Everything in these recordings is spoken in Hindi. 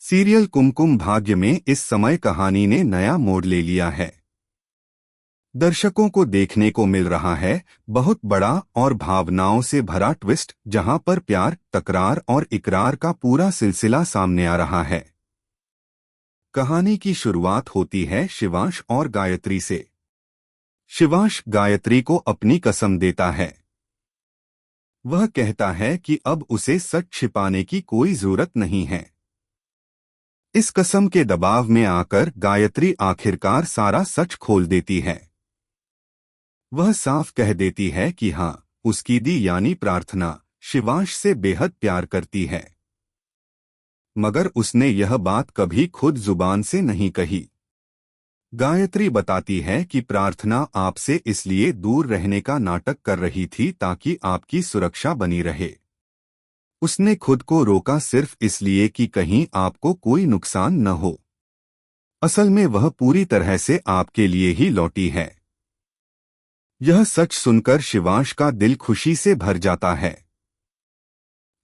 सीरियल कुमकुम भाग्य में इस समय कहानी ने नया मोड़ ले लिया है। दर्शकों को देखने को मिल रहा है बहुत बड़ा और भावनाओं से भरा ट्विस्ट, जहां पर प्यार, तकरार और इकरार का पूरा सिलसिला सामने आ रहा है। कहानी की शुरुआत होती है शिवांश और गायत्री से। शिवांश गायत्री को अपनी कसम देता है। वह कहता है कि अब उसे सच छिपाने की कोई जरूरत नहीं है। इस कसम के दबाव में आकर गायत्री आखिरकार सारा सच खोल देती है। वह साफ कह देती है कि हाँ, उसकी दी यानी प्रार्थना शिवांश से बेहद प्यार करती है, मगर उसने यह बात कभी खुद जुबान से नहीं कही। गायत्री बताती है कि प्रार्थना आपसे इसलिए दूर रहने का नाटक कर रही थी ताकि आपकी सुरक्षा बनी रहे। उसने खुद को रोका सिर्फ इसलिए कि कहीं आपको कोई नुकसान न हो। असल में वह पूरी तरह से आपके लिए ही लौटी है। यह सच सुनकर शिवांश का दिल खुशी से भर जाता है।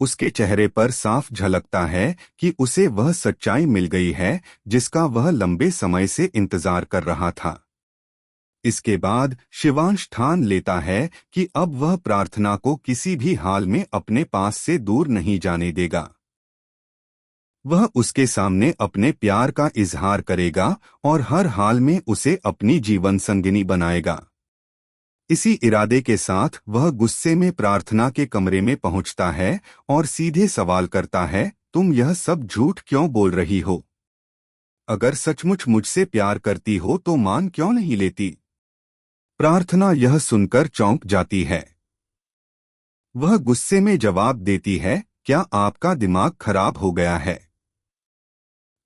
उसके चेहरे पर साफ झलकता है कि उसे वह सच्चाई मिल गई है जिसका वह लंबे समय से इंतजार कर रहा था। इसके बाद शिवांश ठान लेता है कि अब वह प्रार्थना को किसी भी हाल में अपने पास से दूर नहीं जाने देगा। वह उसके सामने अपने प्यार का इजहार करेगा और हर हाल में उसे अपनी जीवन संगिनी बनाएगा। इसी इरादे के साथ वह गुस्से में प्रार्थना के कमरे में पहुंचता है और सीधे सवाल करता है, तुम यह सब झूठ क्यों बोल रही हो? अगर सचमुच मुझसे प्यार करती हो तो मान क्यों नहीं लेती? प्रार्थना यह सुनकर चौंक जाती है। वह गुस्से में जवाब देती है, क्या आपका दिमाग खराब हो गया है?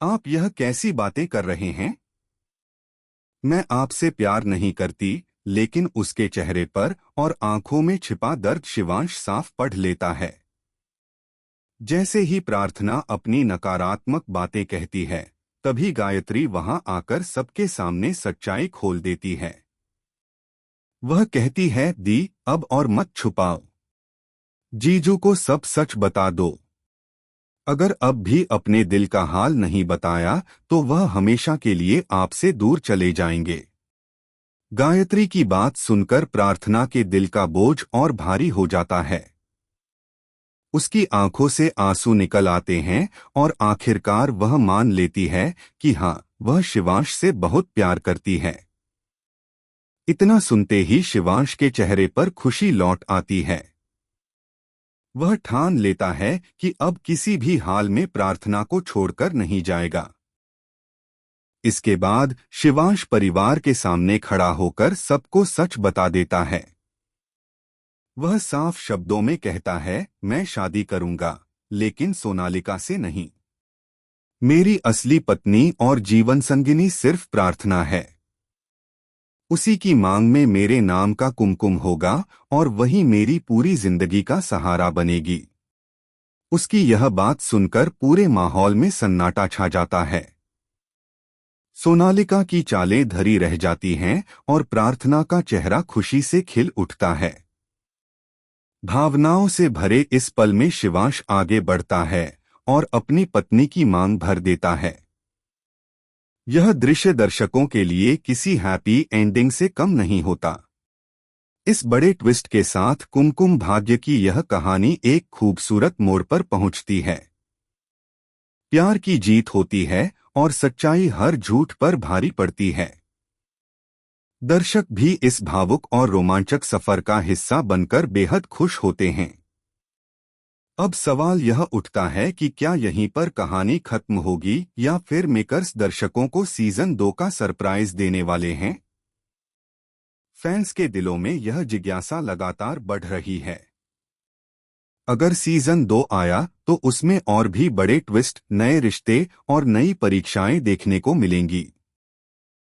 आप यह कैसी बातें कर रहे हैं? मैं आपसे प्यार नहीं करती। लेकिन उसके चेहरे पर और आंखों में छिपा दर्द शिवांश साफ पढ़ लेता है। जैसे ही प्रार्थना अपनी नकारात्मक बातें कहती है, तभी गायत्री वहां आकर सबके सामने सच्चाई खोल देती है। वह कहती है, दी, अब और मत छुपाओ। जीजू को सब सच बता दो। अगर अब भी अपने दिल का हाल नहीं बताया तो वह हमेशा के लिए आपसे दूर चले जाएंगे। गायत्री की बात सुनकर प्रार्थना के दिल का बोझ और भारी हो जाता है। उसकी आंखों से आंसू निकल आते हैं और आखिरकार वह मान लेती है कि हाँ, वह शिवांश से बहुत प्यार करती है। इतना सुनते ही शिवांश के चेहरे पर खुशी लौट आती है। वह ठान लेता है कि अब किसी भी हाल में प्रार्थना को छोड़कर नहीं जाएगा। इसके बाद शिवांश परिवार के सामने खड़ा होकर सबको सच बता देता है। वह साफ शब्दों में कहता है, मैं शादी करूंगा, लेकिन सोनालिका से नहीं। मेरी असली पत्नी और जीवन संगिनी सिर्फ प्रार्थना है। उसी की मांग में मेरे नाम का कुमकुम होगा और वही मेरी पूरी जिंदगी का सहारा बनेगी। उसकी यह बात सुनकर पूरे माहौल में सन्नाटा छा जाता है। सोनालिका की चालें धरी रह जाती हैं और प्रार्थना का चेहरा खुशी से खिल उठता है। भावनाओं से भरे इस पल में शिवांश आगे बढ़ता है और अपनी पत्नी की मांग भर देता है। यह दृश्य दर्शकों के लिए किसी हैप्पी एंडिंग से कम नहीं होता। इस बड़े ट्विस्ट के साथ कुमकुम भाग्य की यह कहानी एक खूबसूरत मोड़ पर पहुंचती है। प्यार की जीत होती है और सच्चाई हर झूठ पर भारी पड़ती है। दर्शक भी इस भावुक और रोमांचक सफर का हिस्सा बनकर बेहद खुश होते हैं। अब सवाल यह उठता है कि क्या यहीं पर कहानी खत्म होगी या फिर मेकर्स दर्शकों को सीजन 2 का सरप्राइज देने वाले हैं? फैंस के दिलों में यह जिज्ञासा लगातार बढ़ रही है। अगर सीजन 2 आया तो उसमें और भी बड़े ट्विस्ट, नए रिश्ते और नई परीक्षाएं देखने को मिलेंगी।